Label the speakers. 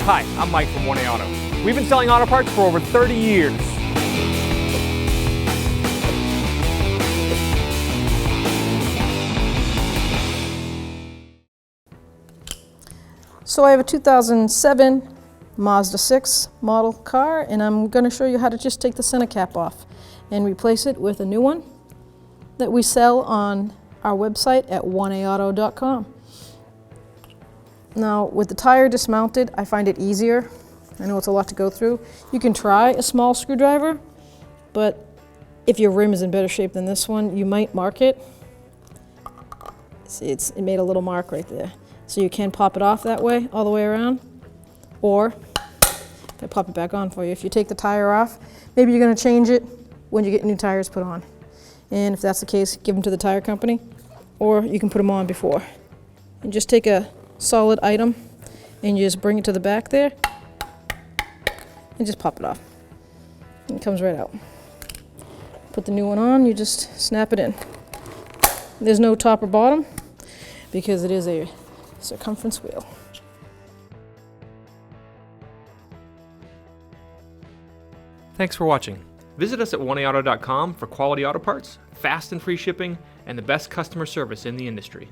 Speaker 1: Hi, I'm Mike from 1A Auto. We've been selling auto parts for over 30 years.
Speaker 2: So I have a 2007 Mazda 6 model car, and I'm going to show you how to just take the center cap off and replace it with a new one that we sell on our website at 1aauto.com. Now, with the tire dismounted, I find it easier. I know it's a lot to go through. You can try a small screwdriver, but if your rim is in better shape than this one, you might mark it. See, it made a little mark right there. So you can pop it off that way, all the way around. Or, if I pop it back on for you, if you take the tire off, maybe you're going to change it when you get new tires put on. And if that's the case, give them to the tire company, or you can put them on before. And just take a solid item and you just bring it to the back there and just pop it off. And it comes right out. Put the new one on, you just snap it in. There's no top or bottom because it is a circumference wheel.
Speaker 1: Thanks for watching. Visit us at 1aauto.com for quality auto parts, fast and free shipping, and the best customer service in the industry.